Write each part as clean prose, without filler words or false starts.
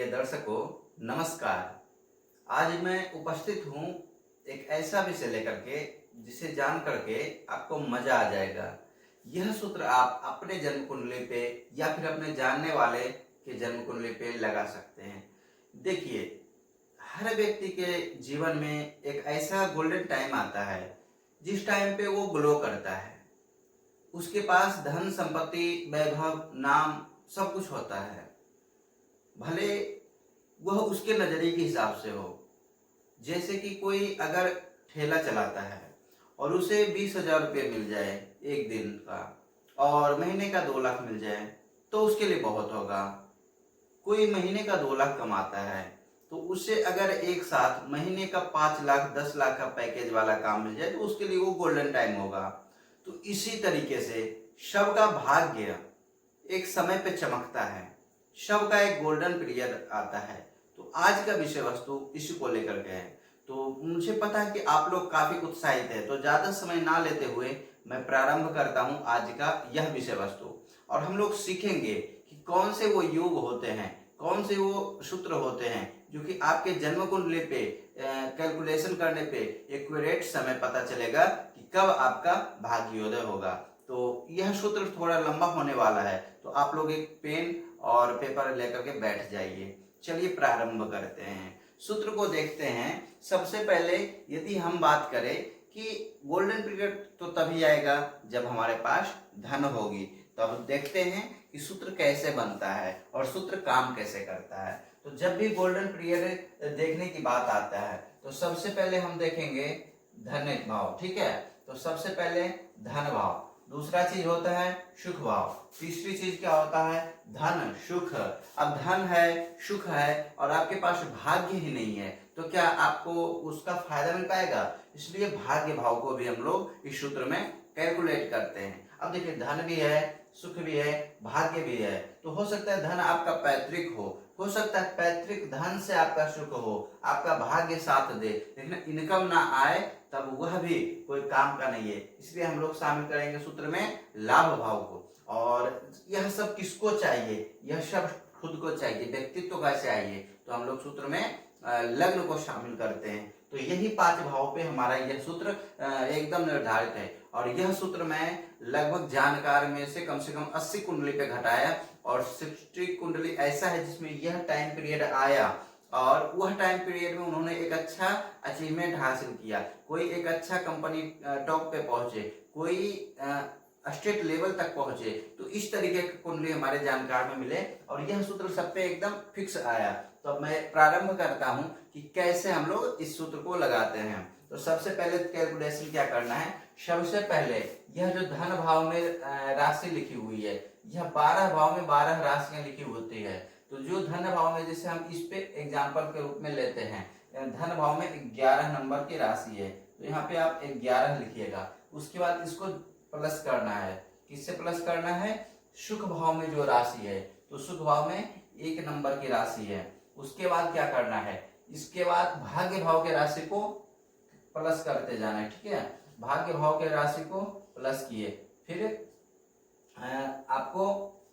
प्रिय दर्शकों, नमस्कार। आज मैं उपस्थित हूँ एक ऐसा विषय लेकर के जिसे जान करके आपको मजा आ जाएगा। यह सूत्र आप अपने जन्म कुंडली पे या फिर अपने जानने वाले के जन्म कुंडली पे लगा सकते हैं। देखिए, हर व्यक्ति के जीवन में एक ऐसा गोल्डन टाइम आता है जिस टाइम पे वो ग्लो करता है। उसके पास धन संपत्ति, वैभव, नाम सब कुछ होता है। भले वह उसके नजरिए के हिसाब से हो। जैसे कि कोई अगर ठेला चलाता है और उसे 20,000 रुपये मिल जाए एक दिन का और महीने का 2 लाख मिल जाए तो उसके लिए बहुत होगा। कोई महीने का 2 लाख कमाता है तो उसे अगर एक साथ महीने का 5 लाख 10 लाख का पैकेज वाला काम मिल जाए तो उसके लिए वो गोल्डन टाइम होगा। तो इसी तरीके से सबका भाग्य एक समय पे चमकता है, सबका एक गोल्डन पीरियड आता है। तो आज का विषय वस्तु इसी को लेकर के है। तो मुझे पता है कि आप लोग काफी उत्साहित है, तो ज्यादा समय ना लेते हुए मैं प्रारंभ करता हूं आज का यह विषय वस्तु। और हम लोग सीखेंगे कि कौन से वो योग होते हैं, कौन से वो सूत्र होते हैं जो कि आपके जन्म कुंडली पे कैलकुलेशन करने पे एक्यूरेट समय पता चलेगा कि कब आपका भाग्योदय होगा। तो यह सूत्र थोड़ा लंबा होने वाला है, तो आप लोग एक पेन और पेपर लेकर के बैठ जाइए। चलिए प्रारंभ करते हैं, सूत्र को देखते हैं। सबसे पहले यदि हम बात करें कि गोल्डन पीरियड तो तभी आएगा जब हमारे पास धन होगी। तो अब देखते हैं कि सूत्र कैसे बनता है और सूत्र काम कैसे करता है। तो जब भी गोल्डन पीरियड देखने की बात आता है तो सबसे पहले हम देखेंगे धन भाव, ठीक है। तो सबसे पहले धन भाव, दूसरा चीज होता है सुख भाव, तीसरी चीज क्या होता है धन सुख। अब धन है, सुख है और आपके पास भाग्य ही नहीं है तो क्या आपको उसका फायदा मिल पाएगा? इसलिए भाग्य भाव को भी हम लोग इस सूत्र में कैलकुलेट करते हैं। अब देखिए, धन भी है, सुख भी है, भाग्य भी है। तो हो सकता है धन आपका पैतृक हो सकता है पैतृक धन से आपका सुख हो, आपका भाग्य साथ दे, लेकिन इनकम ना आए तब वह भी कोई काम का नहीं है। इसलिए हम लोग शामिल करेंगे सूत्र में लाभ भाव को। और यह सब किसको चाहिए? यह सब खुद को चाहिए, व्यक्तित्व का चाहिए। तो हम लोग सूत्र में लग्न को शामिल करते हैं। तो यही 5 भाव पे हमारा यह सूत्र एकदम निर्धारित है। और यह सूत्र मैं लगभग जानकार में से कम 80 कुंडली पे घटाया और 60 कुंडली ऐसा है जिसमें यह टाइम पीरियड आया और वह टाइम पीरियड में उन्होंने एक अच्छा अचीवमेंट हासिल किया। कोई एक अच्छा कंपनी टॉप पे पहुंचे, कोई स्टेट लेवल तक पहुंचे। तो इस तरीके की कुंडली हमारे जानकार में मिले और यह सूत्र सब पे एकदम फिक्स आया। तो अब मैं प्रारंभ करता हूं कि कैसे हम लोग इस सूत्र को लगाते हैं। तो सबसे पहले कैलकुलेशन क्या करना है, सबसे पहले यह जो धन भाव में राशि लिखी हुई है, यह 12 भाव में 12 राशियां लिखी होती है। तो जो धन भाव में, जैसे हम इस पे एग्जाम्पल के रूप में लेते हैं, धन भाव में 11 नंबर की राशि है तो यहाँ पे आप 11 लिखिएगा। उसके बाद इसको प्लस करना है, किससे प्लस करना है? सुख भाव में जो राशि है, तो सुख भाव में 1 नंबर की राशि है। उसके बाद क्या करना है, इसके बाद भाग्य भाव के राशि को प्लस करते जाना है, ठीक है। भाग्य भाव के राशि को प्लस किए, फिर आपको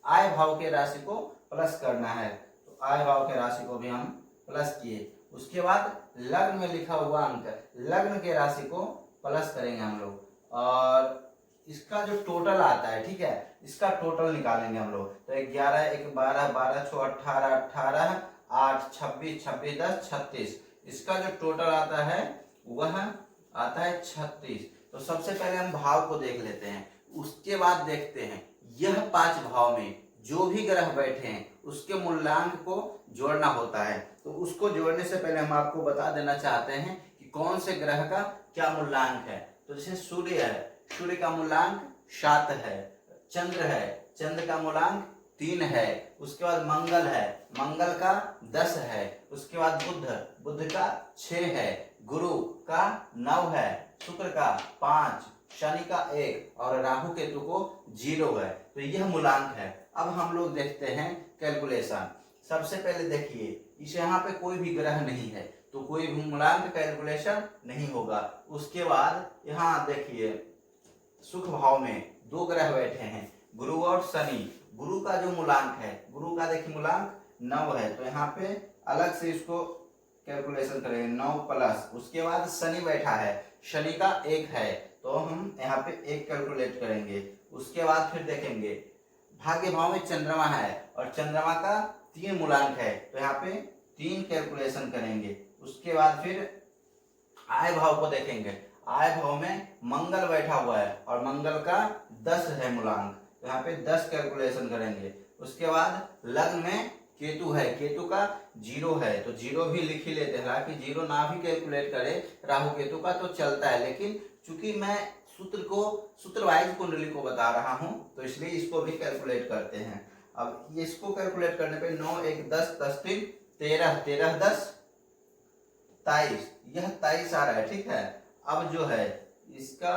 आय भाव के राशि को प्लस करना है। तो आय भाव के राशि को भी हम प्लस किए। उसके बाद लग्न में लिखा हुआ अंक, लग्न के राशि को प्लस करेंगे हम लोग और इसका जो टोटल आता है, ठीक है, इसका टोटल निकालेंगे हम लोग। तो 11 1 12 12 6 18 18 8 26 26 10 36, इसका जो टोटल आता है वह आता है 36। तो सबसे पहले हम भाव को देख लेते हैं, उसके बाद देखते हैं यह 5 भाव में जो भी ग्रह बैठे हैं उसके मूल्यांक को जोड़ना होता है। तो उसको जोड़ने से पहले हम आपको बता देना चाहते हैं कि कौन से ग्रह का क्या मूल्यांक है। तो जैसे सूर्य है, सूर्य का मूल्यांक 7 है। चंद्र है, चंद्र का मूल्यांक 3 है। उसके बाद मंगल है, मंगल का 10 है। उसके बाद बुध, बुध का 6 है। गुरु का 9 है। शुक्र का 5, शनि का 1 और राहु केतु को 0 है। तो यह मूलांक है। अब हम लोग देखते हैं कैलकुलेशन। सबसे पहले देखिए, इस यहाँ पे कोई भी ग्रह नहीं है तो कोई भी मूलांक कैलकुलेशन नहीं होगा। उसके बाद यहाँ देखिए, सुख भाव में 2 ग्रह बैठे हैं, गुरु और शनि। गुरु का जो मूलांक है, गुरु का देखिए मूलांक 9 है, तो यहाँ पे अलग से इसको कैलकुलेशन करेंगे। 9 प्लस उसके बाद शनि बैठा है, शनि का 1 है, तो हम यहाँ पे 1 कैलकुलेट करेंगे। उसके बाद फिर देखेंगे भाग्य भाव में चंद्रमा है और चंद्रमा का 3 मूलांक है, तो यहाँ पे 3 कैलकुलेशन करेंगे। उसके बाद फिर आय भाव को देखेंगे, आय भाव में मंगल बैठा हुआ है और मंगल का 10 है मूलांक, तो यहाँ पे 10 कैलकुलेशन करेंगे। उसके बाद लग्न में केतु है, केतु का 0 है, तो 0 भी लिख ही लेते हैं। हालांकि 0 ना भी कैलकुलेट करे राहु केतु का तो चलता है, लेकिन चूंकि मैं सूत्र वाइज कुंडली को बता रहा हूं, तो इसलिए इसको भी कैलकुलेट करते हैं। अब इसको कैलकुलेट करने पे 9 1 10 10 3 13 13 10 23, यह 23 आ रहा है, ठीक है। अब जो है इसका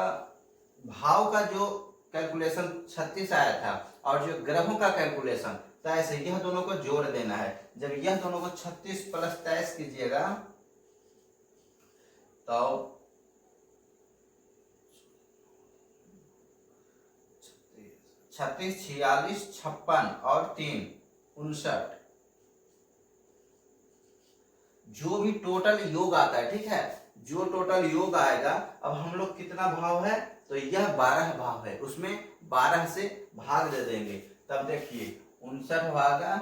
भाव का जो कैलकुलेशन 36 आया था और जो ग्रहों का कैलकुलेशन 23 है, यह दोनों को जोड़ देना है। जब यह दोनों को 36 प्लस 23 कीजिएगा तो 36 46 56 और 3 59, जो भी टोटल योग आता है, ठीक है, जो टोटल योग आएगा। अब हम लोग कितना भाव है, तो यह 12 भाव है, उसमें 12 से भाग दे देंगे। तब देखिए 59 भागा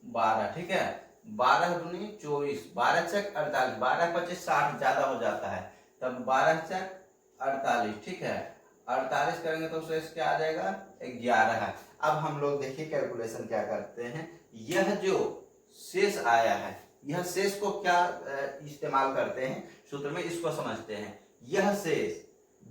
12, ठीक है, 12 दूनी 24, 12 चक 48, 12 25 60 ज्यादा हो जाता है, तब 12 चक 48, ठीक है। 48 करेंगे तो शेष क्या आ जाएगा 11 है। अब हम लोग देखिए कैलकुलेशन क्या करते हैं, यह जो शेष आया है, यह शेष को क्या इस्तेमाल करते हैं सूत्र में, इसको समझते हैं। यह शेष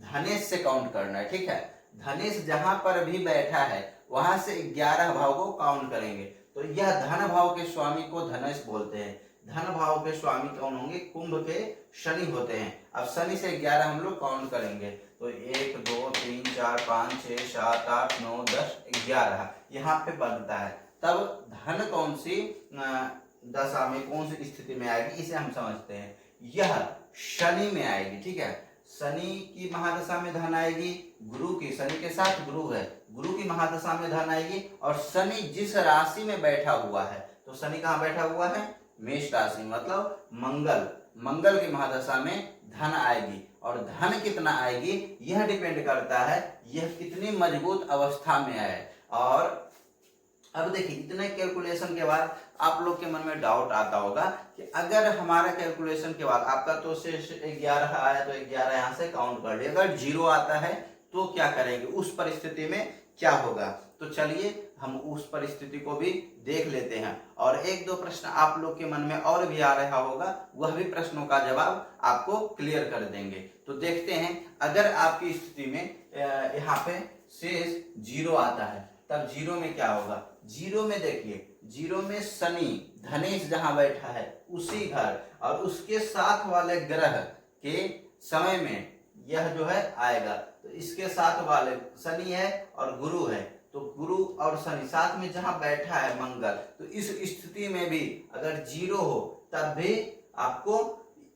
धनेश से काउंट करना है, ठीक है। धनेश जहां पर भी बैठा है वहां से 11 भाव को काउंट करेंगे, तो यह धन भाव के स्वामी को धनेश बोलते हैं। धन भाव के स्वामी कौन होंगे, कुंभ के शनि होते हैं। अब शनि से 11 हम लोग काउंट करेंगे, तो 1 2 3 4 5 6 7 8 9 10 11 यहाँ पे बनता है। तब धन कौन सी दशा में, कौन सी स्थिति में आएगी, इसे हम समझते हैं। यह शनि में आएगी, ठीक है। शनि की महादशा में धन आएगी, गुरु की, शनि के साथ गुरु है, गुरु की महादशा में धन आएगी। और शनि जिस राशि में बैठा हुआ है, तो शनि कहाँ बैठा हुआ है, मेष राशि, मतलब मंगल की महादशा में धन आएगी। और धन कितना आएगी यह डिपेंड करता है यह कितनी मजबूत अवस्था में है। और अब देखिए इतने कैलकुलेशन के बाद आप लोग के मन में डाउट आता होगा कि अगर हमारा कैलकुलेशन के बाद आपका तो शेष 11 आया, तो 11 यहाँ से काउंट कर लिया, अगर 0 आता है तो क्या करेंगे, उस परिस्थिति में क्या होगा। तो चलिए हम उस परिस्थिति को भी देख लेते हैं। और 1-2 प्रश्न आप लोग के मन में और भी आ रहा होगा, वह भी प्रश्नों का जवाब आपको क्लियर कर देंगे। तो देखते हैं, अगर आपकी स्थिति में यहाँ पे शेष 0 आता है, तब 0 में क्या होगा। 0 में देखिए, 0 में शनि धनेश जहां बैठा है उसी घर और उसके साथ वाले ग्रह के समय में यह जो है आएगा। तो इसके साथ वाले शनि है और गुरु है, तो गुरु और शनि साथ में जहां बैठा है मंगल, तो इस स्थिति में भी अगर 0 हो तब भी आपको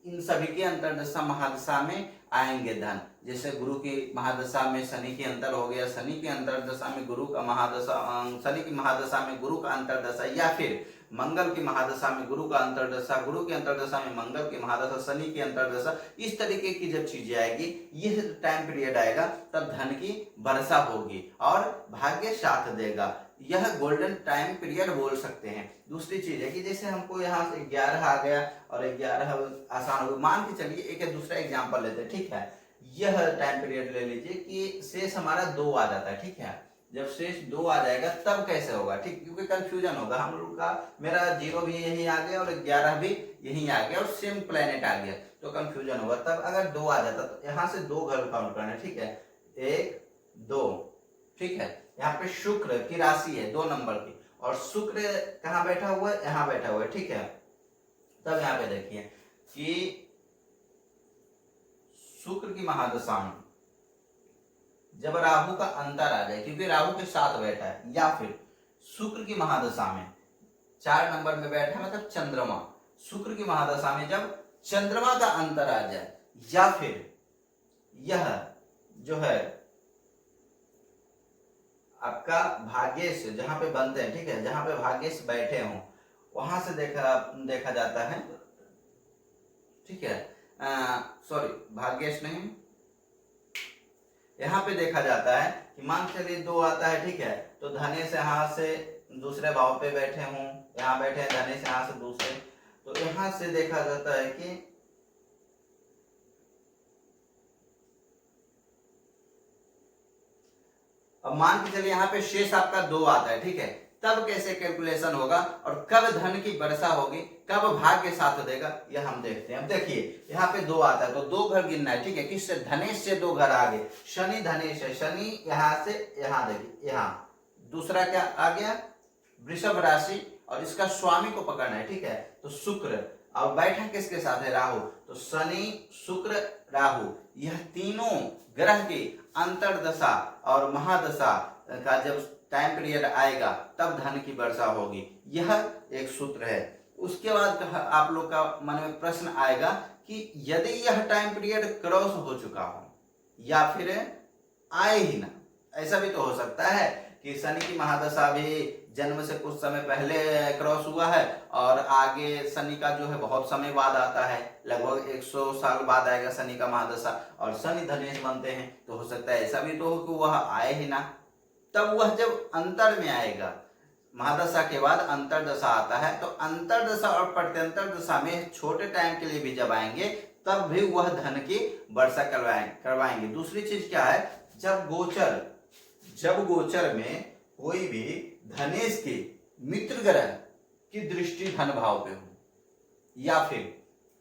इन सभी के अंतर्दशा महादशा में आएंगे धन। जैसे गुरु की महादशा में शनि के अंतर हो गया, शनि की अंतर्दशा में गुरु का महादशा, शनि की महादशा में गुरु का अंतर्दशा, या फिर मंगल की महादशा में गुरु का अंतर्दशा, गुरु की अंतर्दशा में मंगल की महादशा, शनि की अंतर्दशा, इस तरीके की जब चीजें आएगी, यह टाइम पीरियड आएगा, तब धन की वर्षा होगी और भाग्य साथ देगा। यह गोल्डन टाइम पीरियड बोल सकते हैं। दूसरी चीज है कि जैसे हमको यहाँ से 11 आ गया और 11 आसान हो गया, मान के चलिए एक दूसरा एग्जांपल लेते हैं, ठीक है। यह टाइम पीरियड ले लीजिए कि शेष हमारा 2 आ जाता है, ठीक है। जब शेष 2 आ जाएगा तब कैसे होगा, ठीक, क्योंकि कंफ्यूजन होगा हम लोग का, मेरा 0 भी यही आ गया और 11 भी यही आ गया और सेम प्लेनेट आ गया, तो कंफ्यूजन होगा। तब अगर 2 आ जाता तो यहाँ से 2 घर काउंट करना है, ठीक है, 1 2, ठीक है। यहाँ पे शुक्र की राशि है 2 नंबर की, और शुक्र कहाँ बैठा हुआ है, यहाँ बैठा हुआ है, ठीक है। तब यहाँ पे देखिए कि शुक्र की महादशा में जब राहु का अंतर आ जाए, क्योंकि राहु के साथ बैठा है, या फिर शुक्र की महादशा में 4 नंबर में बैठा है, मतलब चंद्रमा, शुक्र की महादशा में जब चंद्रमा का अंतर आ जाए, या फिर यह जो है आपका भाग्येश जहाँ पे बनते हैं, ठीक है, जहाँ पे भाग्येश बैठे हों वहां से देखा जाता है, ठीक है, सॉरी भाग्येश नहीं, यहाँ पे देखा जाता है कि मान चलिए 2 आता है, ठीक है, तो धनेश यहाँ से दूसरे भाव पे बैठे हों, यहाँ बैठे हैं धनेश यहाँ से दूसरे, तो यहाँ से देखा जाता है कि अब मान के चलिए यहाँ पे शेष आपका 2 आता है, ठीक है, तब कैसे कैलकुलेशन होगा और कब धन की वर्षा होगी, कब भाग्य साथ देगा, यह हम देखते हैं। अब देखिए यहाँ पे 2 आता है तो 2 घर गिनना है, ठीक है, किससे, धनेश से 2 घर आगे, शनि धनेश है, शनि यहाँ से यहाँ, देखिए यहाँ दूसरा क्या आ गया, वृषभ राशि, और इसका स्वामी को पकड़ना है, ठीक है, तो शुक्र। अब बैठा किसके साथ है, राहु, तो शनि शुक्र राहु, यह तीनों ग्रह की अंतरदशा और महादशा का जब टाइम पीरियड आएगा तब धन की वर्षा होगी, यह एक सूत्र है। उसके बाद आप लोग का मन में प्रश्न आएगा कि यदि यह टाइम पीरियड क्रॉस हो चुका हो या फिर आए ही ना, ऐसा भी तो हो सकता है कि शनि की महादशा भी जन्म से कुछ समय पहले क्रॉस हुआ है और आगे शनि का जो है बहुत समय बाद आता है, लगभग 100 साल बाद आएगा शनि का महादशा, और शनि धनेश बनते हैं, तो हो सकता है ऐसा भी तो हो कि वह आए ही ना, तब वह जब अंतर में आएगा, महादशा के बाद अंतरदशा आता है, तो अंतरदशा और प्रत्यंतर दशा में छोटे टाइम के लिए भी जब आएंगे तब भी वह धन की वर्षा करवाएंगे। दूसरी चीज क्या है, जब गोचर में कोई भी धनेश के मित्र ग्रह की दृष्टि धन भाव पे हो या फिर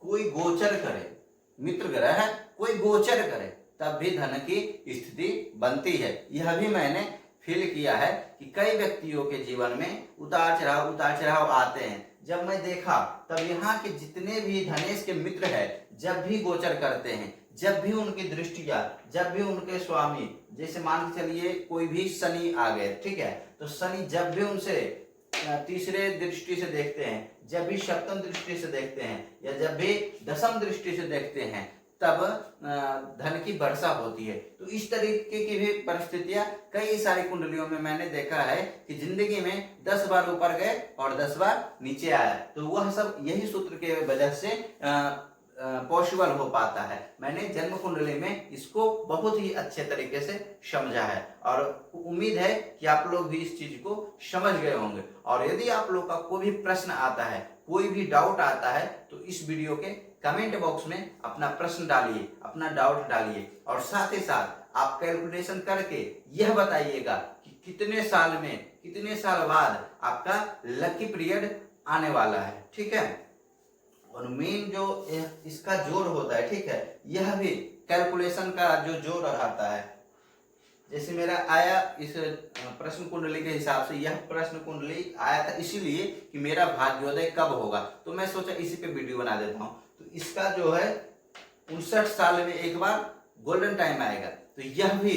कोई गोचर करे, मित्र ग्रह है कोई गोचर करे, तब भी धन की स्थिति बनती है। यह भी मैंने फील किया है कि कई व्यक्तियों के जीवन में उतार चढ़ाव आते हैं। जब मैं देखा तब यहाँ के जितने भी धनेश के मित्र है जब भी गोचर करते हैं, जब भी उनकी दृष्टिया, जब भी उनके स्वामी, जैसे मान के चलिए कोई भी शनि आ गए, ठीक है, तो शनि जब भी उनसे तीसरे दृष्टि से देखते हैं, जब भी सप्तम दृष्टि से देखते हैं या जब भी दशम दृष्टि से देखते हैं, तब धन की वर्षा होती है। तो इस तरीके की भी परिस्थितियां कई सारी कुंडलियों में मैंने देखा है कि जिंदगी में 10 बार ऊपर गए और 10 बार नीचे आया, तो वह सब यही सूत्र के वजह से पॉसिबल हो पाता है। मैंने जन्म कुंडली में इसको बहुत ही अच्छे तरीके से समझा है और उम्मीद है कि आप लोग भी इस चीज को समझ गए होंगे। और यदि आप लोग का कोई भी प्रश्न आता है, कोई भी डाउट आता है, तो इस वीडियो के कमेंट बॉक्स में अपना प्रश्न डालिए, अपना डाउट डालिए, और साथ ही साथ आप कैलकुलेशन करके यह बताइएगा कि कितने साल बाद आपका लकी पीरियड आने वाला है, ठीक है। और मेन जो इसका जोर होता है, ठीक है, यह भी कैलकुलेशन का जो जोर आता है, जैसे मेरा आया इस प्रश्न कुंडली के हिसाब से, यह प्रश्न कुंडली आया था इसीलिए कि मेरा भाग्योदय कब होगा, तो मैं सोचा इसी पे वीडियो बना देता हूँ। तो इसका जो है 59 साल में एक बार गोल्डन टाइम आएगा, तो यह भी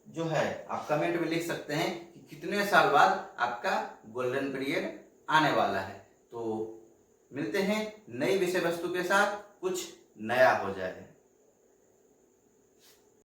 जो है आप कमेंट में लिख सकते हैं कि कितने साल बाद आपका गोल्डन पीरियड आने वाला है। तो मिलते हैं नई विषय वस्तु के साथ, कुछ नया हो जाए।